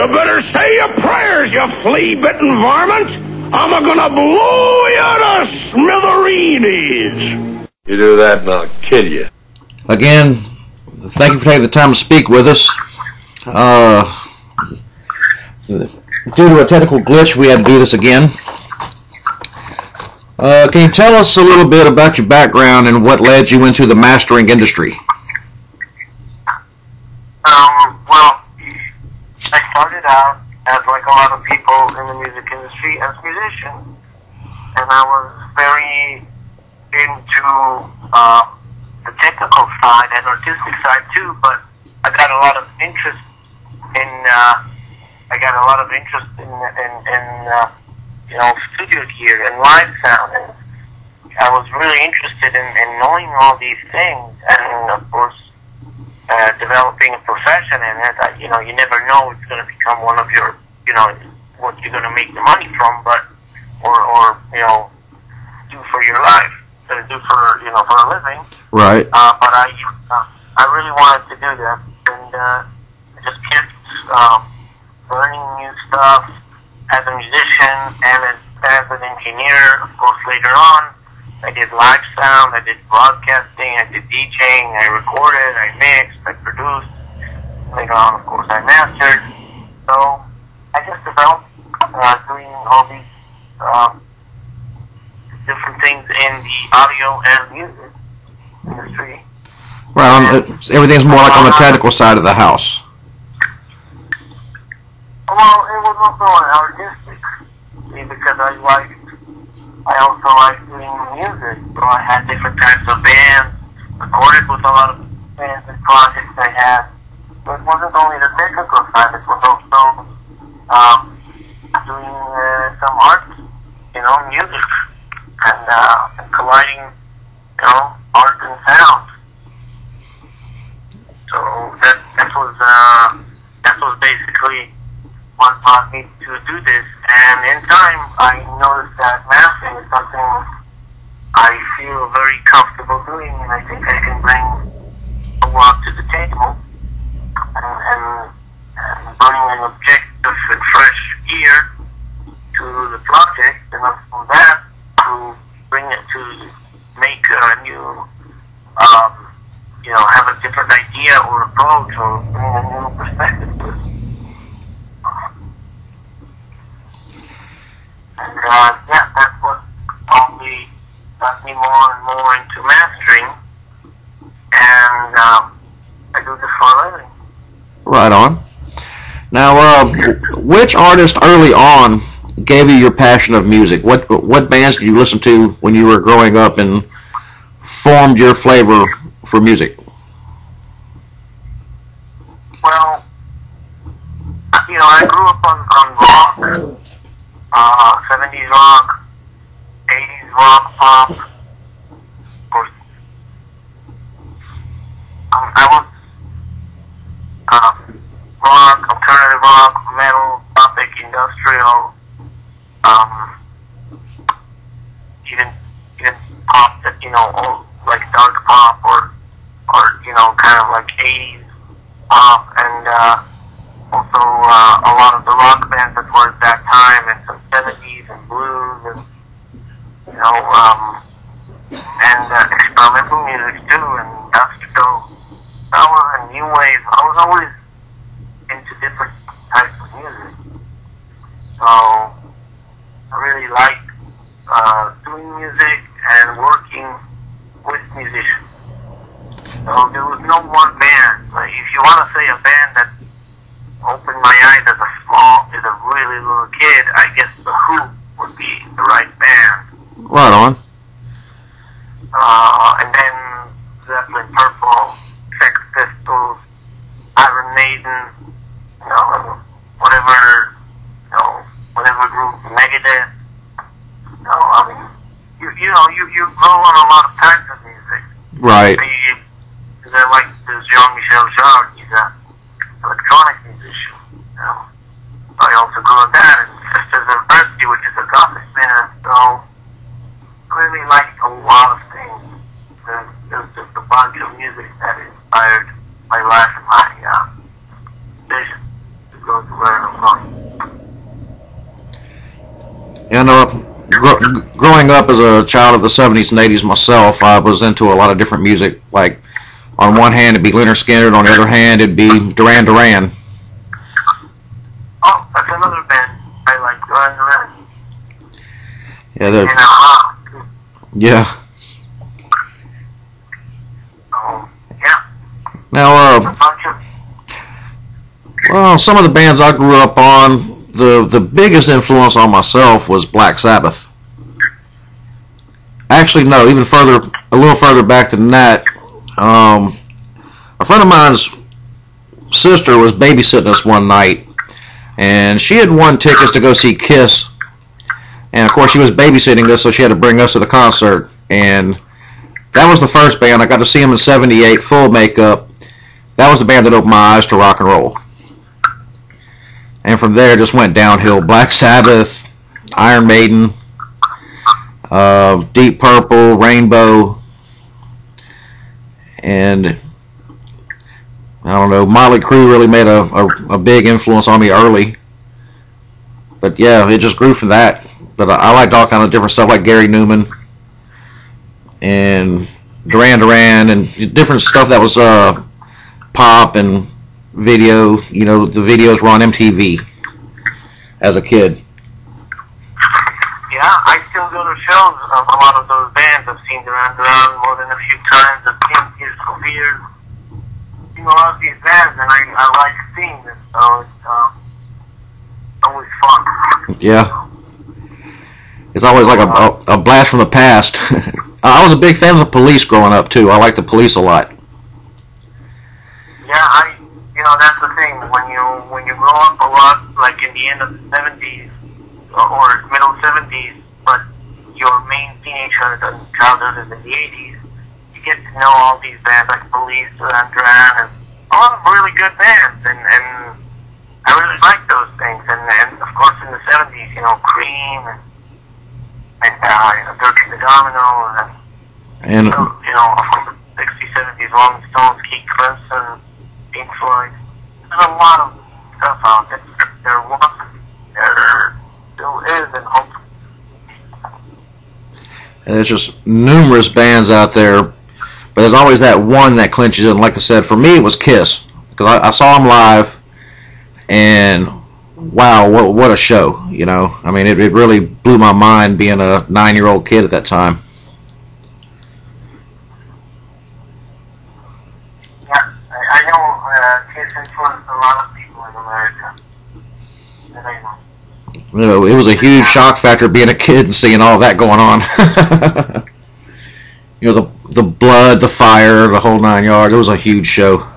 You better say your prayers, you flea-bitten varmint. I'm gonna blow you to smithereens. You do that and I'll kill you. Again, thank you for taking the time to speak with us. Due to a technical glitch, we had to do this again. Can you tell us a little bit about your background and what led you into the mastering industry? Well, I started out as like a lot of people in the music industry as a musician, and I was very into the technical side and artistic side too. But I got a lot of interest in studio gear and live sound, and I was really interested in knowing all these things, and of course developing a profession in it. You never know it's going to become one of your, what you're going to make the money from, but or do for your life, do for for a living. Right. But I really wanted to do that, and I just kept learning new stuff as a musician and as an engineer. Of course, later on, I did live sound, I did broadcasting, I did DJing, I recorded, I mixed, I produced. Later on, of course, I mastered. So I just developed doing all these different things in the audio and music industry. Right. Everything's more like on the technical side of the house. Well, it was also an artistic, because I also liked doing music, so I had different types of bands, recorded with a lot of bands and projects I had. So it wasn't only the technical side, it was also doing some art, music, and colliding, art and sound. So that was basically what brought me to do this, and in time I noticed that mastering is something I feel very comfortable doing, and I think I can bring a lot to the table, and bring an objective and fresh ear to the project, and from that to bring it to make a new, have a different idea or approach, or bring a new perspective to it. And that's what probably got me more and more into mastering, and I do this for a living. Right on. Now, which artist early on gave you your passion of music? What bands did you listen to when you were growing up and formed your flavor for music? Well, I grew up on rock. 70s rock, 80s rock, pop. Of course, I was rock, alternative rock, metal, topic, industrial, even pop that like dark pop or kind of like 80s pop, and also a lot of the rock bands that were at that time, and some 70s and blues, and and experimental music too, and industrial power and new wave. I was always into different types of music, so I really like doing music and working with musicians. So there was no one band. Like, if you want to say a band that opened my eyes as a really little kid, I guess The Who would be the right band. Right on. And then Zeppelin, Purple, Sex Pistols, Iron Maiden, whatever group, Megadeth. You grow on a lot of kinds of music. Right. Because I like this Jean-Michel Jarre. He's an electronic musician. I also grew on that, and Sisters of Mercy, which is a Gothic band. So I really liked a lot of things. There's just a bunch of music that inspired my life and my vision to go to learn up as a child of the 70s and 80s myself, I was into a lot of different music. Like, on one hand, it'd be Leonard Skinner. On the other hand, it'd be Duran Duran. Oh, that's another band I like, Duran Duran. Yeah, they're... Yeah. Oh, yeah. Now, well, some of the bands I grew up on, the biggest influence on myself was Black Sabbath. Actually, no, even further, a little further back than that. A friend of mine's sister was babysitting us one night, and she had won tickets to go see Kiss. And of course, she was babysitting us, so she had to bring us to the concert. And that was the first band. I got to see them in '78, full makeup. That was the band that opened my eyes to rock and roll. And from there, it just went downhill. Black Sabbath, Iron Maiden, Deep Purple, Rainbow, and I don't know, Motley Crue really made a big influence on me early. But yeah, it just grew from that. But I liked all kind of different stuff like Gary Newman and Duran Duran and different stuff that was pop and video. You know, the videos were on MTV as a kid. Yeah, I still go to shows of a lot of those bands. I've seen Duran Duran more than a few times. I've seen Kiss for years. I've seen a lot of these bands, and I like seeing them, so it's always fun. Yeah. It's always like a blast from the past. I was a big fan of the Police growing up, too. I liked the Police a lot. Yeah, that's the thing. When you grow up a lot, like in the end of the 70s or middle 70s, but your main teenagehood and childhood is in the 80s, you get to know all these bands like Police, Duran Duran, and a lot of really good bands, and I really like those things. And of course in the 70s, Cream and Dirty the Domino, and of course 60s, 70s, Rolling Stones, Keith Crimson, Pink Floyd. There's a lot of stuff out there. There was, there still is, and hopefully. And there's just numerous bands out there, but there's always that one that clinches it. And like I said, for me it was Kiss, because I saw them live, and wow, what a show, I mean, it really blew my mind being a 9-year-old kid at that time. Yeah, I know Kiss influenced a lot of people in America. That I know. It was a huge shock factor being a kid and seeing all that going on. The blood, the fire, the whole 9 yards. It was a huge show.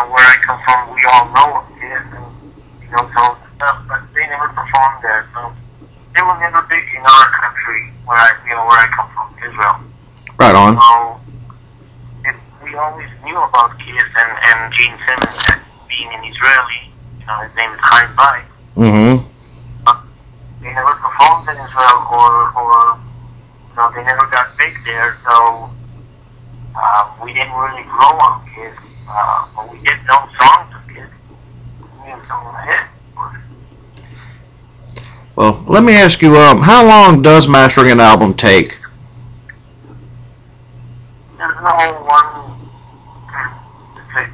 Where I come from, we all know of Kiss and some stuff, but they never performed there, so they were never big in our country where I come from, Israel. Right on. So we always knew about Kiss and Gene Simmons as being an Israeli. His name is Chaim Bai. Mm-hmm. They never performed in Israel, or they never got big there, so we didn't really grow on Kiss. But we did know songs of Kiss. We knew some of the hits. Well, let me ask you, how long does mastering an album take? There's no one specific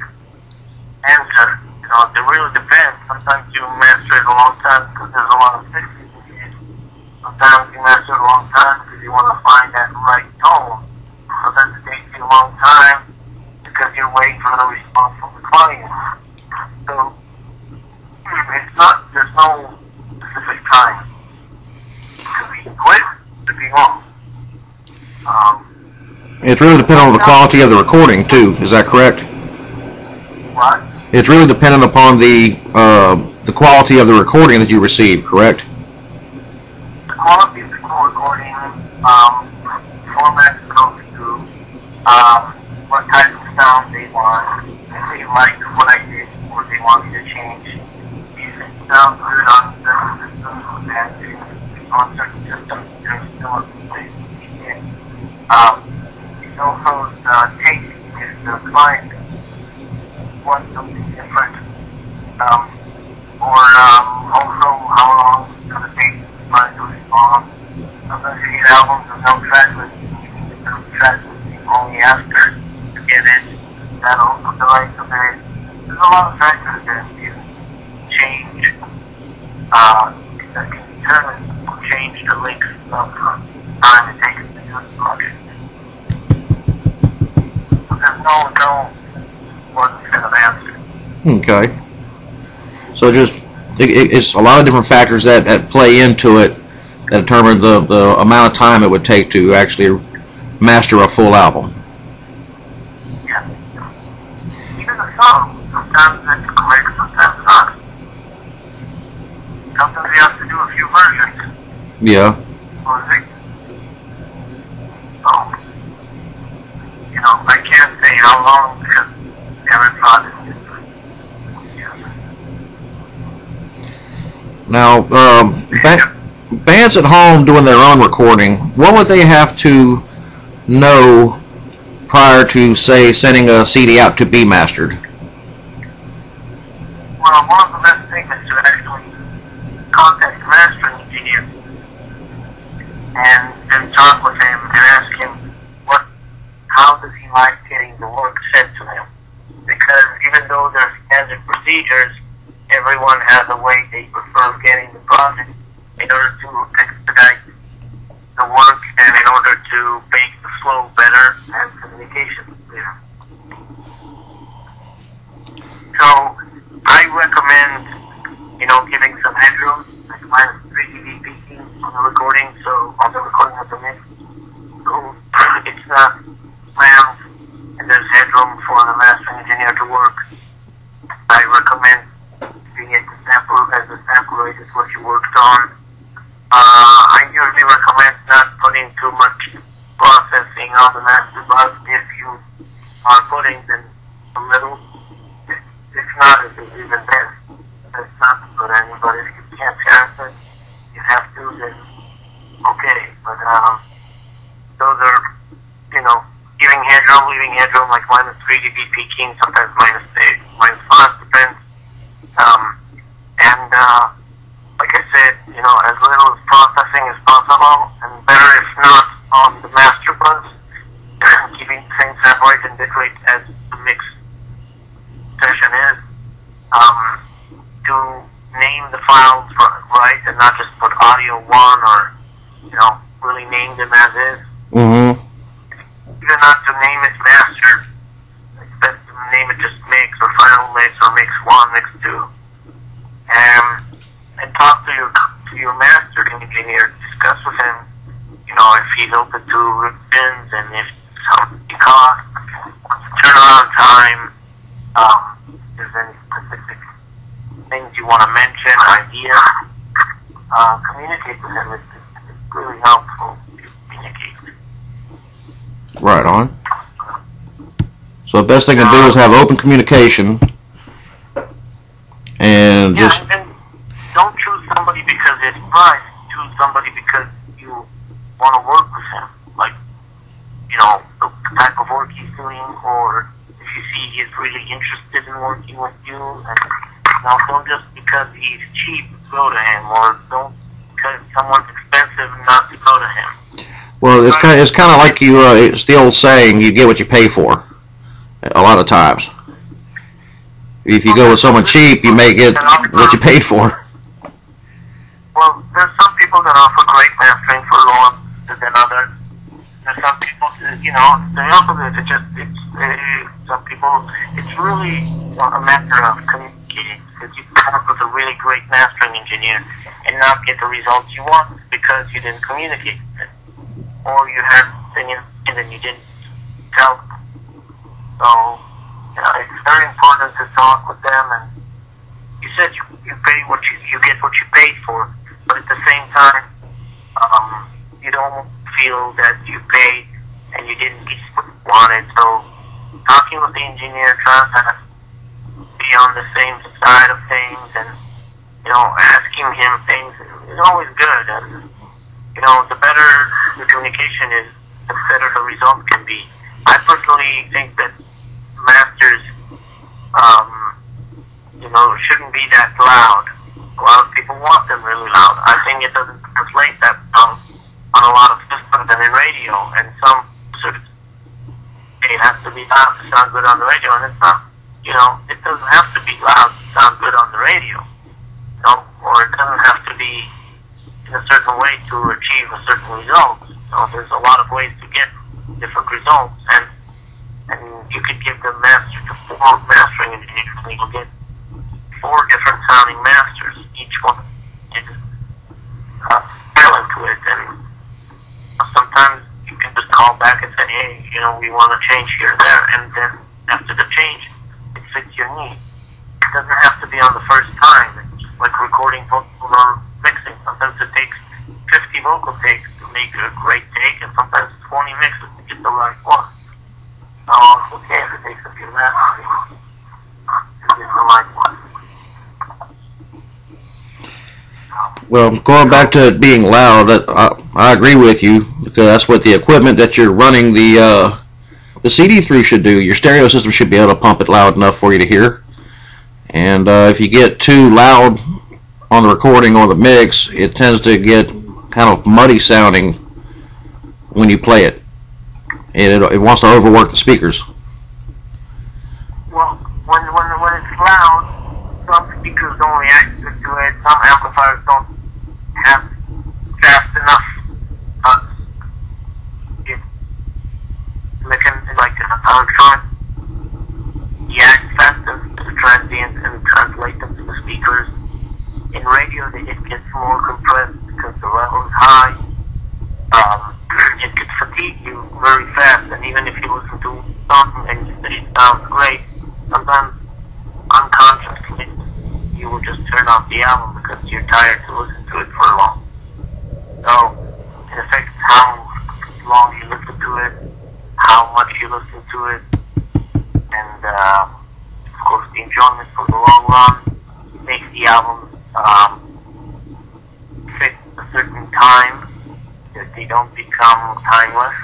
answer. It really depends. Sometimes you master it a long time because there's a lot of fixes in it. Sometimes you master it a long time because you want to find that right tone. Sometimes it takes you a long time because you're waiting for the response from the client. So there's no specific time. It could be quick, it could be long. It's really dependent on the quality of the recording too. Is that correct? What? It's really dependent upon the quality of the recording that you receive, correct? The quality of the recording, format goes through, what type of sound they want, if they like what I did, or they want me to change. If it sounds good on certain systems, then on certain systems, there's still a place to be in. It's also the taste, because the client wants something different. Also how long it's going to take for it to respond. Sometimes you get albums with no track listing. You can get no track listing only after you get it. That also delays a bit. There's a lot of factors that can change, that can determine or change the length of time it takes to do the project. So there's no one set of answers. Okay. So just it's a lot of different factors that play into it that determine the amount of time it would take to actually master a full album. Yeah. Even the song, sometimes it's correct, sometimes not. Sometimes you have to do a few versions. Yeah. So, I can't say how long because every project is different. Now, bands at home doing their own recording, what would they have to know prior to, say, sending a CD out to be mastered? Well, one of the best things is to actually contact the mastering engineer and talk with him and ask him how does he like getting the work sent to him. Because even though there's standard procedures, everyone has a way they prefer getting the project in order to expedite the work and in order to make the flow better and communication clear. So I recommend, giving some headroom, like minus 3 dB peaking on the recording, so on the recording of the mix. So it's not slammed and there's headroom for the mastering engineer to work. I recommend being at the sample as the sample rate is what you worked on. I usually recommend not putting too much processing on the master bus. If you are putting then a little, if not, it's even better. That's not good anybody. If you can't chance it, you have to, then okay. But those are, giving headroom, leaving headroom, like minus 3 dB peaking, sometimes minus 8, minus 5, depends. Like I said, as little as processing as possible, and better if not on the master bus, keeping the same sample rate and bit rate as the mix session is, to name the files right and not just put audio 1 or, really name them as is. Mm-hmm. Even not to name it master, it's best to name it just mix or final mix or mix 1, mix 2. And talk to your mastering engineer, discuss with him, if he's open to revisions and if something costs, what's the turnaround time, if there's any specific things you want to mention, ideas, communicate with him. It's really helpful to communicate. Right on. So the best thing to do is have open communication and just... and don't choose somebody because it's price. Choose somebody because you want to work with him. Like, the type of work he's doing, or if you see he's really interested in working with you. And don't just because he's cheap go to him, or don't because someone's expensive not to go to him. Well, it's kind of like it's the old saying, you get what you pay for. A lot of times, if you go with someone cheap, you may get what you paid for. Well, there's some people that offer great mastering for lower than others. There's some people, the opposite. Some people, it's really a matter of communicating. Because you can come up with a really great mastering engineer and not get the results you want because you didn't communicate with it. Or you had opinions and then you didn't tell them. So, it's very important to talk with them. And you said you pay you get what you paid for, but at the same time, you don't feel that you paid and you didn't get what you wanted. So, talking with the engineer, trying to be on the same side of things, and asking him things is always good. And the better the communication is, the better the result can be. I personally think that masters shouldn't be that loud. A lot of people want them really loud. I think it doesn't translate that on a lot of systems and in radio, and some sort of it has to be loud to sound good on the radio, and it's not. It doesn't have to be loud to sound good on the radio, or it doesn't have to be in a certain way to achieve a certain result. There's a lot of ways to get different results, and you could give the master to 4 mastering engineers, and you'll get 4 different sounding masters. Each one is talent to it, and sometimes you can just call back and say, hey, we want to change here or there, and then after the change, it fits your need. It doesn't have to be on the first time. It's just like recording vocals or mixing. Sometimes it takes 50 vocal takes to make a great take, and sometimes 20 mixes to get the right one. So it's okay if it takes a few masters to get the right one. Well, going back to it being loud, I agree with you, because that's what the equipment that you're running the CD through should do. Your stereo system should be able to pump it loud enough for you to hear. And if you get too loud on the recording or the mix, it tends to get kind of muddy sounding when you play it. It wants to overwork the speakers. Well, when it's loud, some speakers don't react to it. Some amplifiers don't have fast enough. Like an electronic react fast to the transient and translate them to the speakers. In radio, it gets more compressed because the level is high. It could fatigue you very fast, and even if you listen to something and it sounds great, sometimes unconsciously you will just turn off the album because you're tired to listen to it for long. So it affects how long you listen to it, how much you listen to it, and of course the enjoyment for the long run makes the album fit a certain time, that they don't become timeless.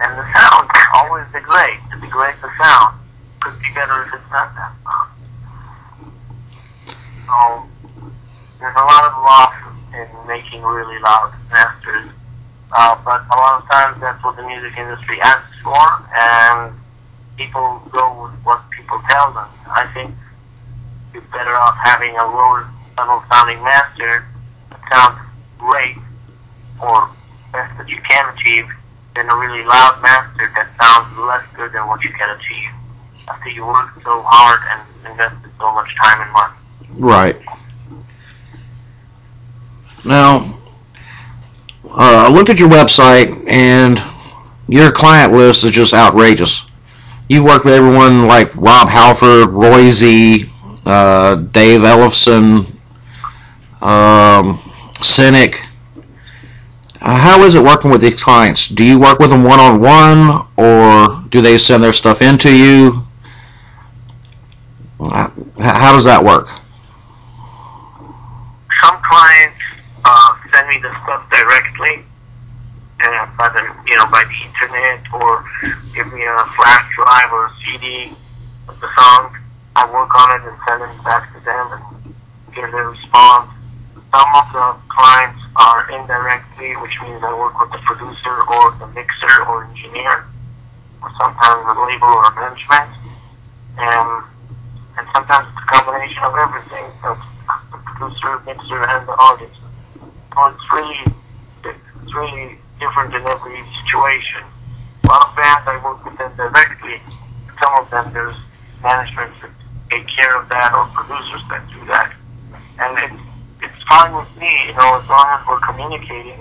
And the sound always degrades. To degrade the sound could be better if it's not that loud. So there's a lot of loss in making really loud masters, but a lot of times that's what the music industry asks for, and people go with what people tell them. I think you're better off having a lower level sounding master that sounds great or best that you can achieve than a really loud master that sounds less good than what you can achieve after you work so hard and invested so much time and money. Right. Now, I looked at your website, and your client list is just outrageous. You've worked with everyone like Rob Halford, Roy Z, Dave Ellefson, Cynic. How is it working with these clients? Do you work with them one-on-one, or do they send their stuff in to you? How does that work? Some clients send me the stuff directly, by the internet, or give me a flash drive or a CD of the song. I work on it and send it back to them and get their response. Some of the clients are indirectly, which means I work with the producer or the mixer or engineer, or sometimes the label or management, and sometimes it's a combination of everything. So the producer, mixer, and the artist. So it's really different in every situation. A lot of bands I work with them directly. Some of them there's management that take care of that, or producers that do that, and it's fine with me, as long as we're communicating.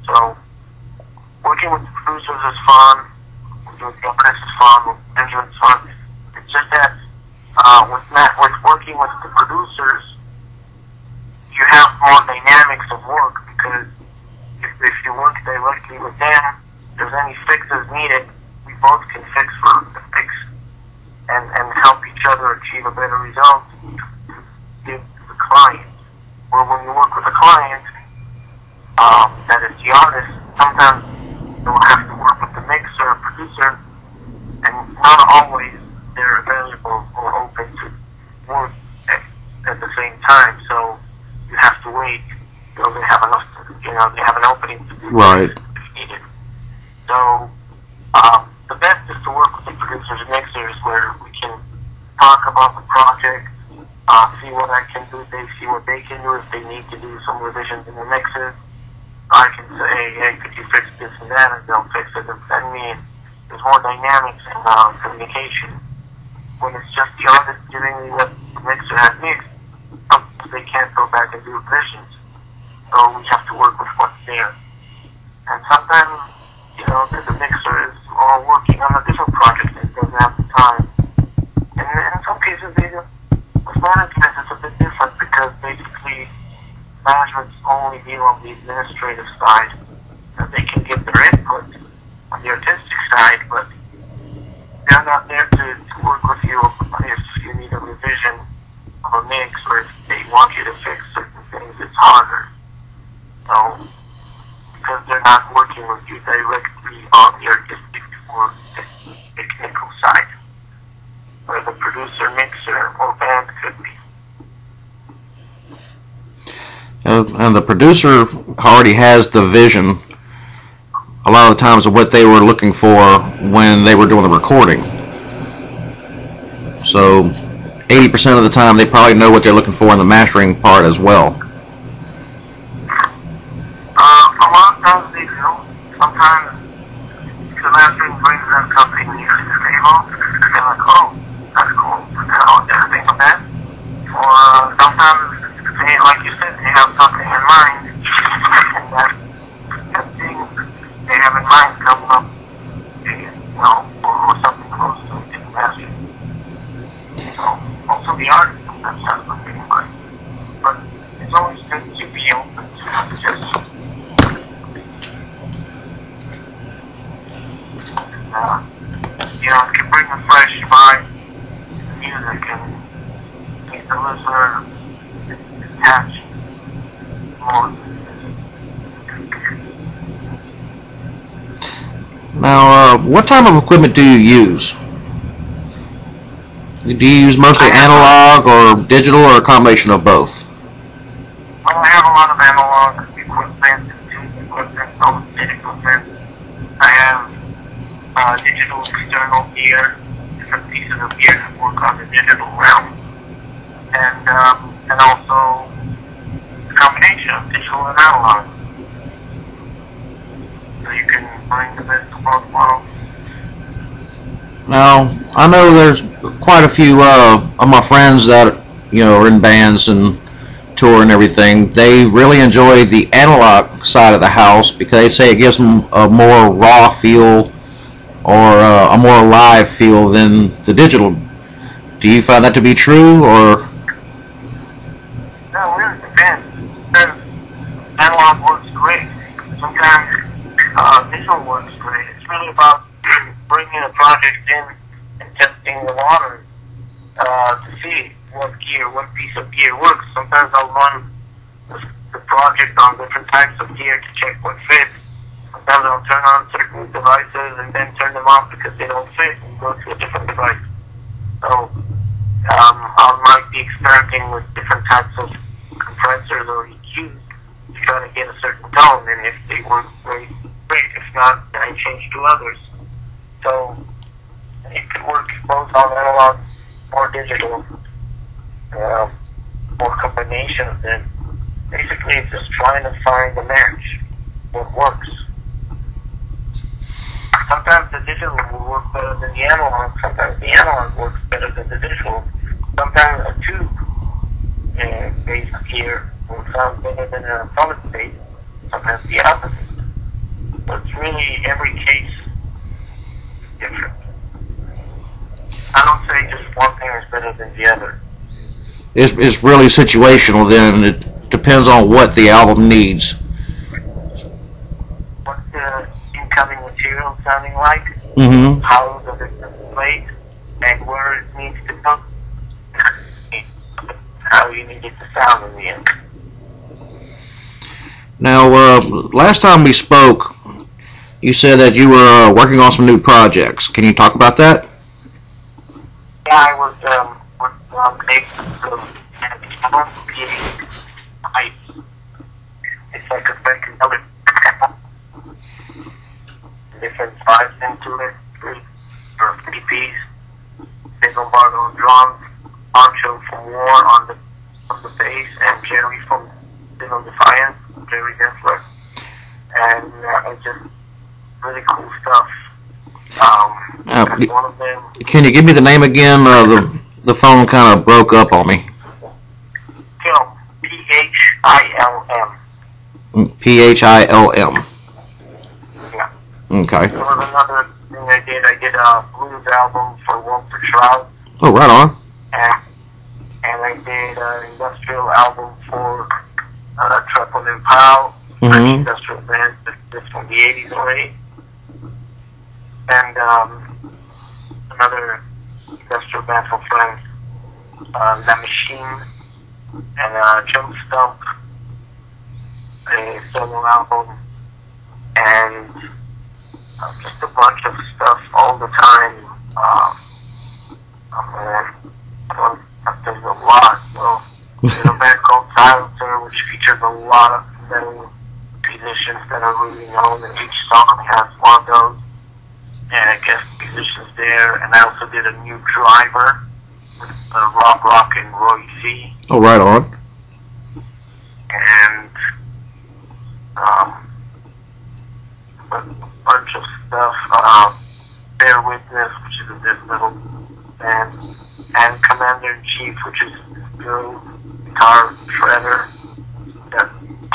So working with the producers is fun. Working with the orchestra is fun. With management is fun. It's just that with working with the producers, you have more dynamics of work, because if you work directly with them, if there's any fixes needed, we both can fix for the fix and help each other achieve a better result to give to the client. Or when you work with a client, that is the artist, sometimes you'll have to work with the mixer or producer, and not always they're available or open they have an opening to do Right. if needed. So, the best is to work with the producers and mixers where we can talk about the project, see what I can do, they see what they can do if they need to do some revisions in the mixes. I can say, hey, could you fix this and that, and they'll fix it and send me. There's more dynamics in communication. When it's just the artist giving me what the mixer has mixed, sometimes they can't go back and do revisions. So we have to work with what's there. And sometimes, the mixer is all working on a different project and doesn't have the time. And in some cases, with management, it's a bit different because basically management's only deal on the administrative side. And they can give their input on the artistic side, but they're not there to work with you if you need a revision of a mix or if they want you to fix certain things. It's harder. So, because they're not working with you directly on the artistic or the technical side, where the producer, mixer, or band could be. And the producer already has the vision a lot of the times of what they were looking for when they were doing the recording. So 80% of the time they probably know what they're looking for in the mastering part as well. A lot of times they do. Sometimes the mastering brings them something new to the table, and they're like, oh, that's cool. I don't dare think of that. Or sometimes they, like you said, they have something in mind, and that thing they have in mind comes up, or something close to it in the mastering. So, also the artist sometimes has something in mind. But it's always good to be open to suggestions. It can bring a fresh vibe to music and make the listener attached more. Now, what type of equipment do you use? Do you use mostly analog or digital or a combination of both? Well, I have a lot of analog equipment, mostly equipment. I have digital external gear, different pieces of gear that work on the digital realm, and also a combination of digital and analog. So you can bring the best of both worlds. Now, I know there's quite a few of my friends that are in bands and tour and everything. They really enjoy the analog side of the house because they say it gives them a more raw feel or a more live feel than the digital. Do you find that to be true, or? No, it really depends. Analog works great. Sometimes digital works great. It's really about bringing a project in and testing the waters to see what piece of gear works. Sometimes I'll run the project on different types of gear to check what fits. Sometimes I'll turn on certain devices and then turn them off because they don't fit and go to a different device. So I might be experimenting with different types of compressors or EQs to try to get a certain tone, and if they work great. If not, then I change to others. So it could work both on analog or digital, or combination of them. Basically, it's just trying to find a match, what works. Sometimes the digital will work better than the analog. Sometimes the analog works better than the digital. Sometimes a tube-based gear will sound better than a solid-based. Sometimes the opposite. So it's really every case different. I don't say just one thing is better than the other. It's really situational then. It depends on what the album needs. What's the incoming material sounding like? Mm-hmm. How does it play? And where it needs to go? How you need it to sound in the end. Now, last time we spoke, you said that you were working on some new projects. Can you talk about that? Yeah, I was working on basis of it's I could make another different vibes into it. Or 3 piece, Big Lombardo drums, Poncho from War on the bass, and Jerry from Civil Defiance, Jerry Dessler, and it's just really cool stuff. One of them. Can you give me the name again? The phone kind of broke up on me. Philm. Philm. Philm. Yeah. Okay. There was another thing I did. I did a blues album for Walter Shroud. Oh, right on. And I did an industrial album for Triple and Powell, Mm-hmm. industrial band that's from the 80s already. And another industrial band from France, La Machine, and Jump Stump, a solo album, and just a bunch of stuff all the time. There's a lot. So there's a band called Silencer, which features a lot of metal musicians that are really known, and each song has one of those. And I guess musicians there. And I also did a new Driver with Rock and Roy C. Oh, right on. And a bunch of stuff. Bear Witness, which is a this little band, and Commander in Chief, which is Bill guitar shredder. That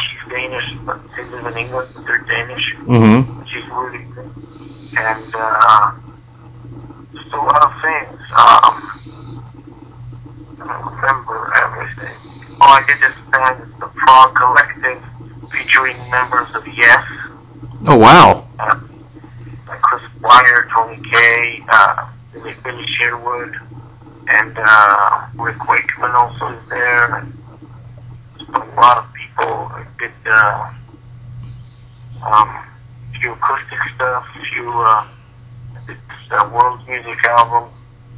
she's Danish, but they live in England, but they're Danish. Mm-hmm. She's really good. And just a lot of things. I don't remember everything. Oh, I did this band, it's the Prague Collective, featuring members of Yes. Oh, wow. Like Chris Wire, Tony Kaye, Billy Sherwood, and Rick Wakeman also is there. And just a lot of people. I did few acoustic stuff, I did this world music album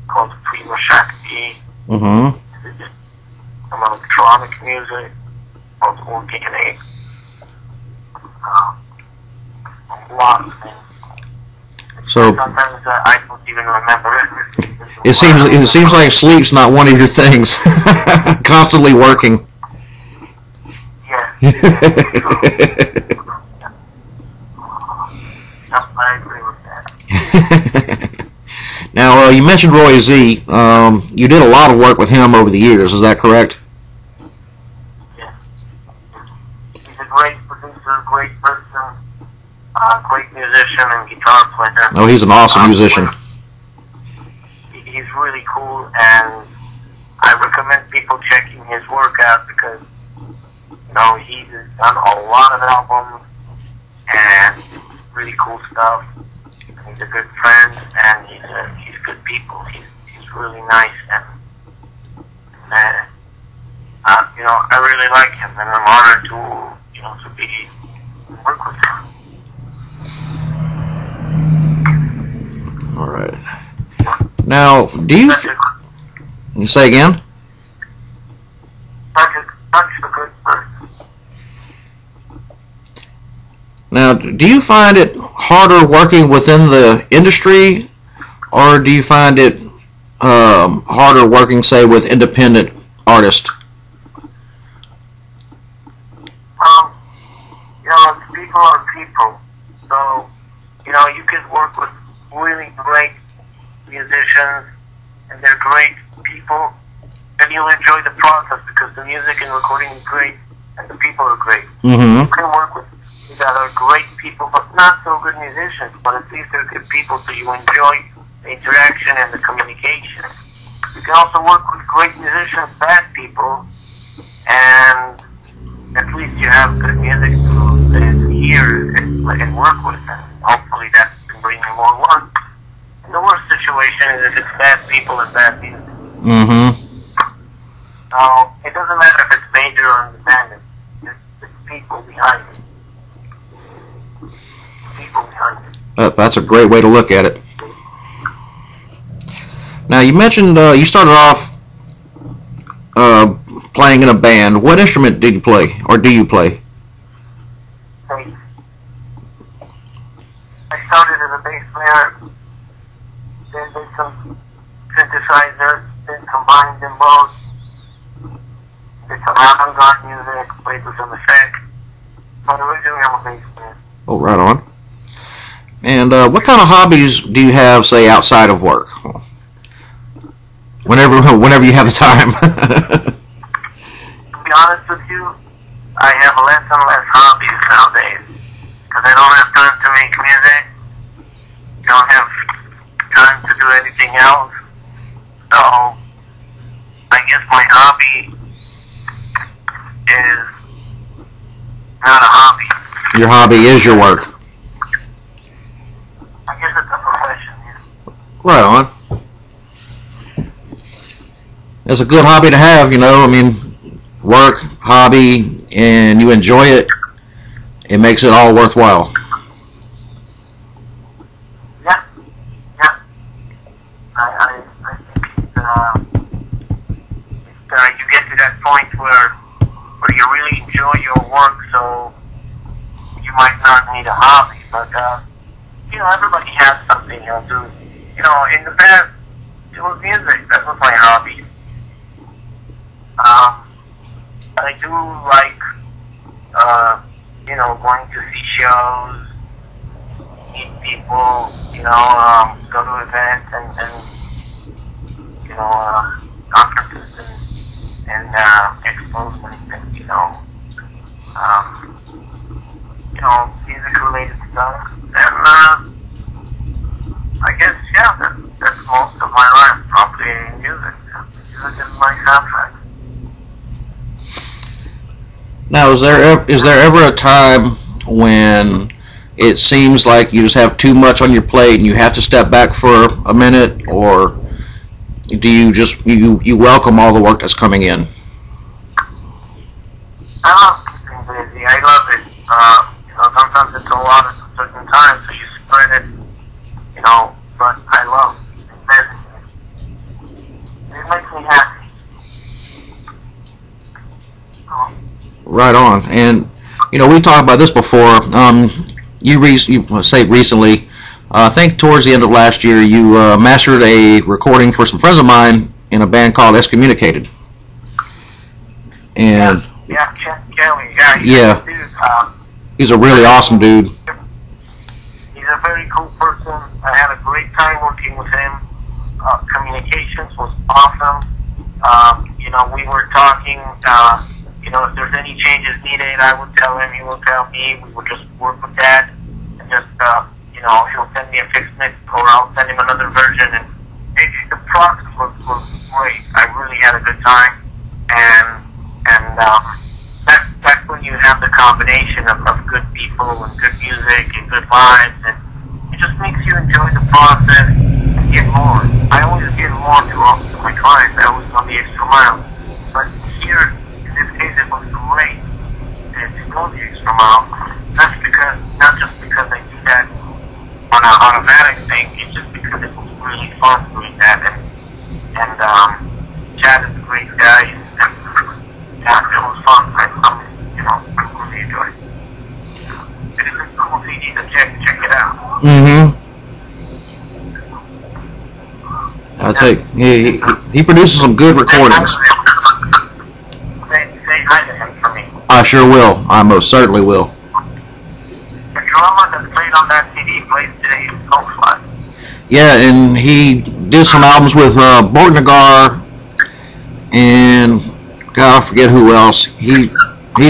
called Prima Shakti. Mm-hmm. Just some electronic music called Organic. A lot of things. So Sometimes I don't even remember it. it seems like sleep's not one of your things. Constantly working. Yeah. I agree with that. Now, you mentioned Roy Z. You did a lot of work with him over the years. Is that correct? Yeah. He's a great producer, great person, great musician and guitar player. Oh, he's an awesome musician. He's really cool, and I recommend people checking his work out because, he's done a lot of albums and really cool stuff. He's a good friend, and he's good people. He's really nice, and I really like him, and I'm honored to work with him. All right. Now, you say again? Such a good person. Now, do you find it harder working within the industry, or do you find it harder working, say, with independent artists? People are people. So, you can work with really great musicians, and they're great people, and you'll enjoy the process because the music and recording is great, and the people are great. Mm-hmm. You can work with that are great people, but not so good musicians, but at least they're good people, so you enjoy the interaction and the communication. You can also work with great musicians, bad people, and at least you have good music to hear and work with, and hopefully that can bring you more work. And the worst situation is if it's bad people and bad music. Mm-hmm. So it doesn't matter if it's major or independent. It's people behind it. People behind it. That's a great way to look at it. Now, you mentioned you started off playing in a band. What instrument did you play, or do you play? I started as a bass player, then did some synthesizers, then combined them both. Did some avant-garde music, played with some effects. But originally I'm a bass player. Oh, right on. And what kind of hobbies do you have, say, outside of work? Whenever you have the time. To be honest with you, I have less and less hobbies nowadays. Because I don't have time to make music. Don't have time to do anything else. So, I guess my hobby is not a hobby. Your hobby is your work. I guess it's a profession, yeah. Right on. It's a good hobby to have, you know. I mean, work, hobby, and you enjoy it. It makes it all worthwhile. Yeah, yeah. I think you get to that point where you really enjoy your work, so you might not need a hobby. But you know, everybody has something he'll do. You know, in the past, it was music. That was my hobby. But I do like, you know, going to see shows, meet people, you know, go to events and you know, conferences and expos and you know, music-related stuff. And I guess, yeah, that's most of my life, probably music. Music is my soundtrack. Now, is there ever a time when it seems like you just have too much on your plate and you have to step back for a minute, or do you just you welcome all the work that's coming in? I love keeping busy. I love it. You know, sometimes it's a lot at a certain time, so you spread it. You know, but I love being busy. It makes me happy. Right on. And you know, we talked about this before. You say recently, I think towards the end of last year, you mastered a recording for some friends of mine in a band called Excommunicated. And yeah, Kelly. Yeah, yeah. Dude, He's a really awesome dude. He's a very cool person. I had a great time working with him. Communications was awesome. You know, we were talking. You know, if there's any changes needed, I would tell him, he would tell me, we would just work with that, and just, you know, he'll send me a fixed mix, or I'll send him another version, and the process was great. I really had a good time, and that's when you have the combination of good people, and good music, and good vibes, and it just makes you enjoy the process, and get more. I always give more to my clients. I always on the extra mile, but here, in this case, it was great to go the extra mile. Not just because I do that on an automatic thing. It's just because it was really fun doing that. And Chad is a great guy. And yeah, it was fun. I really enjoyed it. It is a cool CD to check it out. Mm-hmm. I think he produces some good recordings. I sure will. I most certainly will. The drummer that played on that CD plays today in Soulfly. Yeah, and he did some albums with Bortnagar and God, I forget who else. He's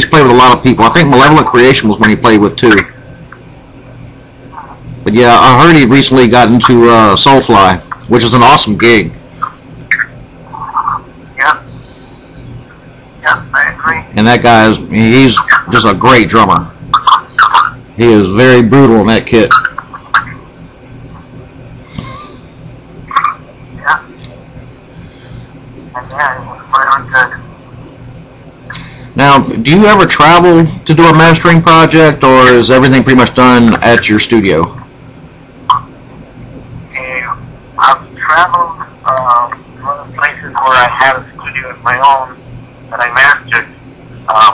played with a lot of people. I think Malevolent Creation was when he played with too. But yeah, I heard he recently got into Soulfly, which is an awesome gig. Yeah, I agree. And that guy he's just a great drummer. He is very brutal in that kit. Yeah. And yeah, it was quite on good. Now, do you ever travel to do a mastering project, or is everything pretty much done at your studio? I've traveled to other places where I had a studio of my own that I mastered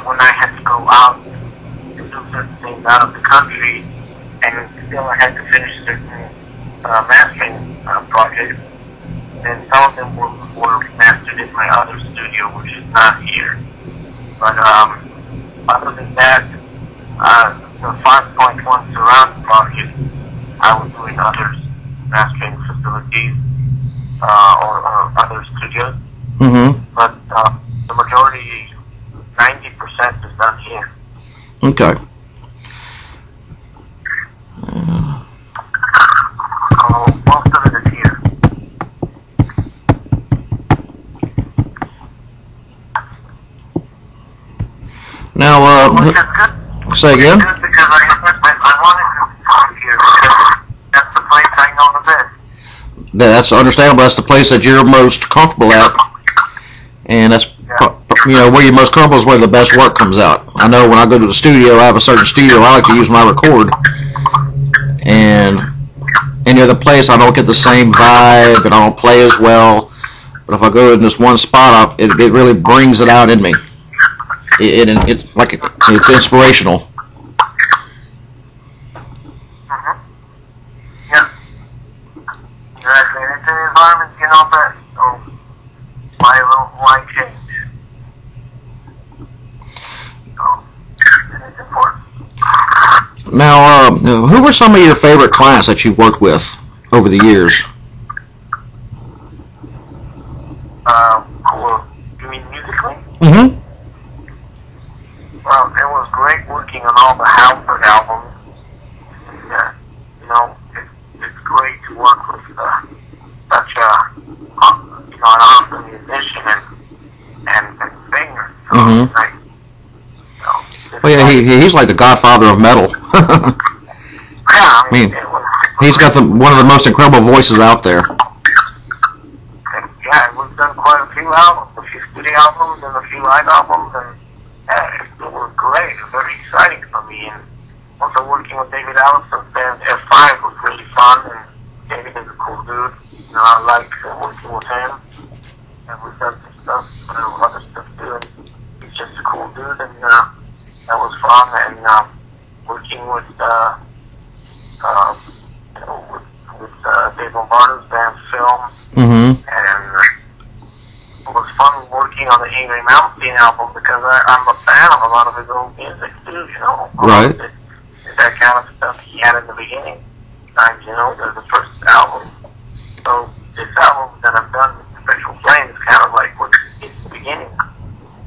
when I had to go out to do certain things out of the country, and still I had to finish certain mastering projects, and some of them were mastered in my other studio, which is not here. But other than that, the 5.1 surround project, I was doing other mastering facilities or other studios. Mm-hmm. But the majority, 90% is done here. Okay. Most of it is here. Now, Which is good. say again? Good because I wanted to come here because that's the place I know the best. That's understandable. That's the place that you're most comfortable at, and that's where you're most comfortable is where the best work comes out. I know when I go to the studio, I have a certain studio I like to use when I record, and any other place I don't get the same vibe and I don't play as well. But if I go in this one spot, it really brings it out in me. It's like it's inspirational. Yeah. Exactly. And it's an environment you know best. So why change? So it's important. Now, who were some of your favorite clients that you've worked with over the years? Cool. You mean musically? Mm-hmm. Well, it was great working on all the Halford albums. And, it's great to work with such an awesome musician and singer. So Mm-hmm. it's like, Well, yeah, he's like the godfather of metal. yeah, I mean, it was he's got one of the most incredible voices out there. Yeah, we've done quite a few albums, a few studio albums and a few live albums, and it was great. It was very exciting for me. And also working with David Allison's band F5 was really fun, and David is a cool dude. I like working with him, and we've done some stuff, other stuff too, and he's just a cool dude, and that was fun. And working with Dave Lombardo's band Film. Mm-hmm. And it was fun working on the Angry Mountain album because I'm a fan of a lot of his old music too, Right. That kind of stuff he had in the beginning. Times, the first album. So this album that I've done, Special Flame, is kind of like what it's the beginning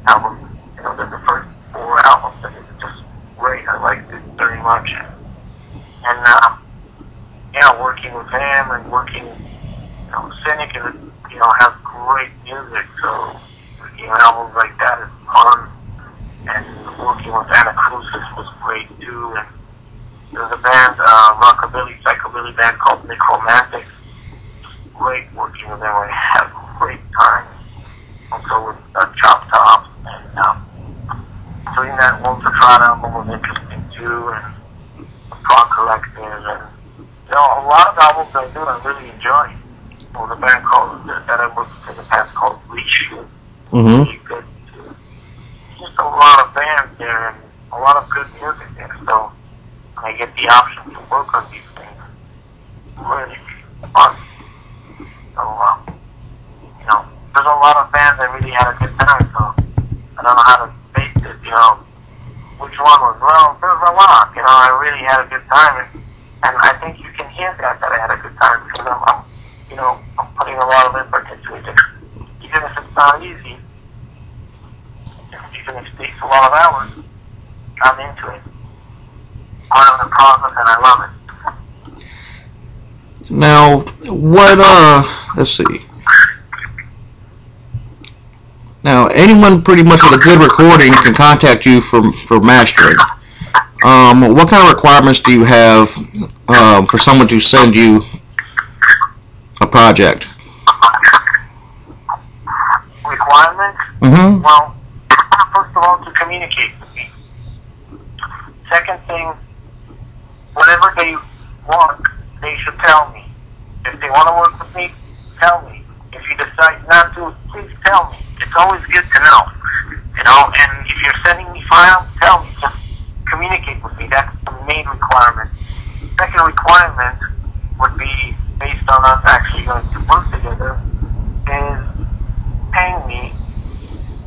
album. The first 4 albums, and it's just great. I liked it very much. And working with him and working. Cynic is, has great music, so albums like that is fun. And working with Anacrusis was great too. And there's a band, rockabilly, psychobilly band called Necromantic. Great working with them. I had a great time. Also with Chop Top, and doing that Walter Trot album was interesting too, and the Prog Collective, and a lot of albums I do I really enjoy. There's a band that I worked with in the past called Reshoot. Mm-hmm. Really good too. Just a lot of bands there and a lot of good music there. So I get the option to work on these things. Really fun. So there's a lot of bands that really had a good time. So I don't know how to base it. Which one was there's a lot. I really had a good time, and I think you can hear that I had a good time because I'm putting a lot of effort into it. Even if it's not easy, even if it takes a lot of hours, I'm into it. Part of the process, and I love it. Now, let's see. Now, anyone pretty much with a good recording can contact you for mastering. What kind of requirements do you have for someone to send you a project? Requirements? Mm-hmm. Well, first of all, to communicate with me. Second thing, whatever they want, they should tell me. If they want to work with me, tell me. If you decide not to, please tell me. It's always good to know. And if you're sending me files, tell me. Just communicate with me. That's the main requirement. second requirement would be, based on us actually going to work together, is paying me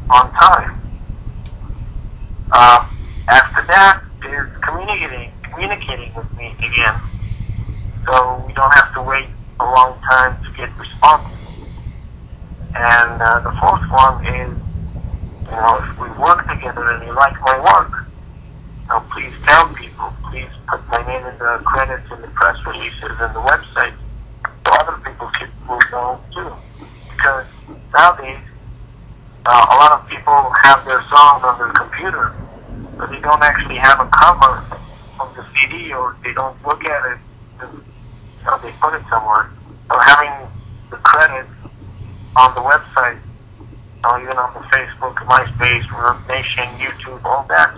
on time. After that is communicating with me again, so we don't have to wait a long time to get responses. And the fourth one is, if we work together and you like my work, please tell people, please put my name in the credits in the press releases and the website so other people will know too. Because nowadays, a lot of people have their songs on their computer, but they don't actually have a cover of the CD, or they don't look at it, and, they put it somewhere. So having the credits on the website, even on the Facebook, MySpace, Verb Nation, YouTube, all that,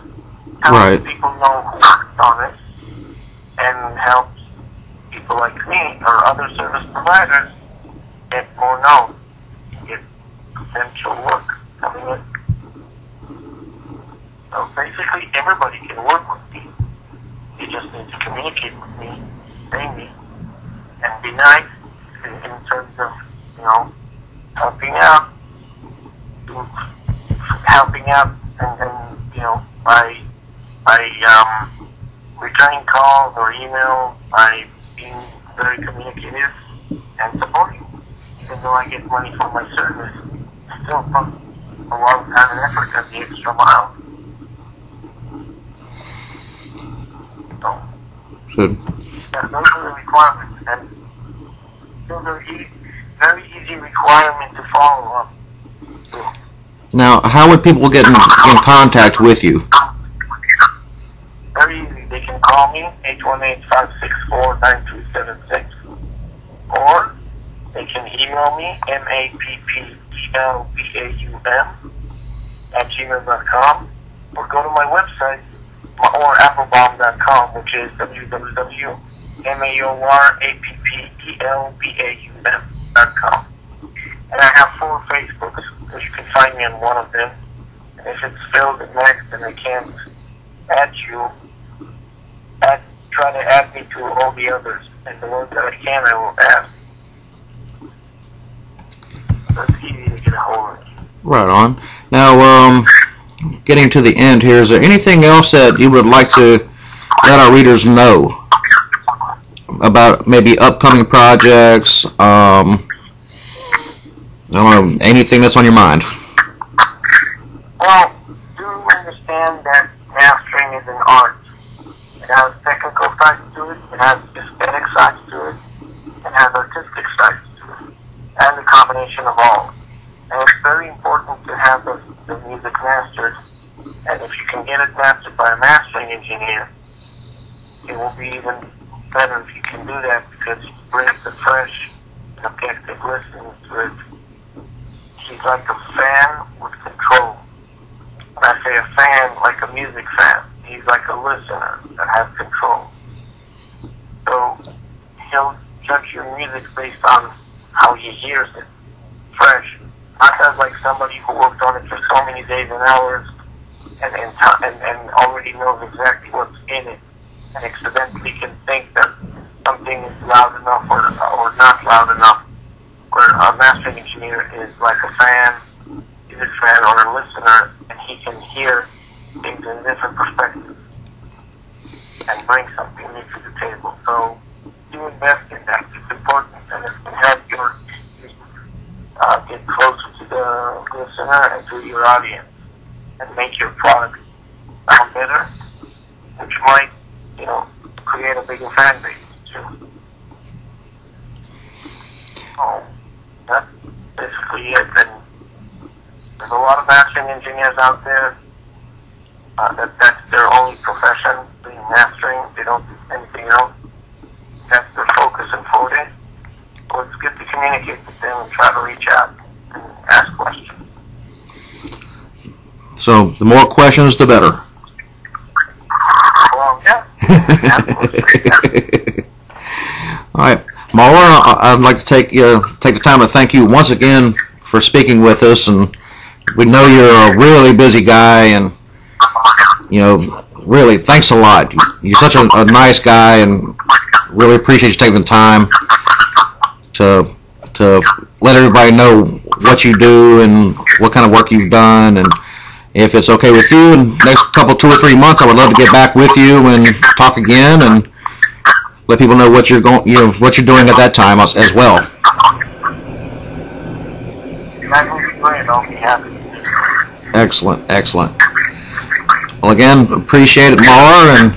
helps people know who worked on it, and helps people like me or other service providers get more known, get potential work coming in. So basically, everybody can work with me. You just need to communicate with me, pay me, and be nice in terms of, helping out, and by returning calls or email, by being very communicative and supporting. Even though I get money for my service, I still put a lot of time and effort at the extra mile. So, good. Yeah, those are the requirements, and those are very easy requirements to follow up. Now, how would people get in contact with you? Very easy. They can call me, 818-564-9376, or they can email me, mappelbaum@gmail.com, or go to my website, Maor Appelbaum.com, which is www.maorAppelbaum.com. And I have 4 Facebooks, so you can find me on one of them. And if it's filled and next and I can't add you, try to add me to all the others. And the ones that I can, I will add. So it's easy to get a hold of. Right on. Now, getting to the end here, is there anything else that you would like to let our readers know about maybe upcoming projects? I don't know, anything that's on your mind? Well, do understand that mastering is an art. It has technical sides to it, it has aesthetic sides to it, it has artistic sides to it, and a combination of all. And it's very important to have the music mastered, and if you can get it mastered by a mastering engineer, it will be even better if you can do that, because it brings the fresh, objective listening to it. He's like a fan with control. When I say a fan, like a music fan, he's like a listener that has control. So he'll judge your music based on how he hears it, fresh. Not as like somebody who worked on it for so many days and hours and already knows exactly what's in it, and accidentally can think that something is loud enough or not loud enough. Where a mastering engineer is like a fan, music fan, or a listener, and he can hear things in different perspectives and bring something new to the table. So do invest in that. It's important, and it can help your get closer to the listener and to your audience, and make your product sound better, which might, create a bigger fan base too. That's basically it. And there's a lot of mastering engineers out there that's their only profession, doing mastering. They don't do anything else. That's their focus and forte. So it's good to communicate with them and try to reach out and ask questions. So the more questions, the better. Well, yeah. Absolutely. All right. Maor, I'd like to take the time to thank you once again for speaking with us, and we know you're a really busy guy, and really thanks a lot. You're such a nice guy, and really appreciate you taking the time to let everybody know what you do and what kind of work you've done. And if it's okay with you, in the next couple, 2 or 3 months, I would love to get back with you and talk again and let people know what you're what you're doing at that time as well. That will be great. I'll be happy. Excellent, excellent. Well, again, appreciate it, Maor, and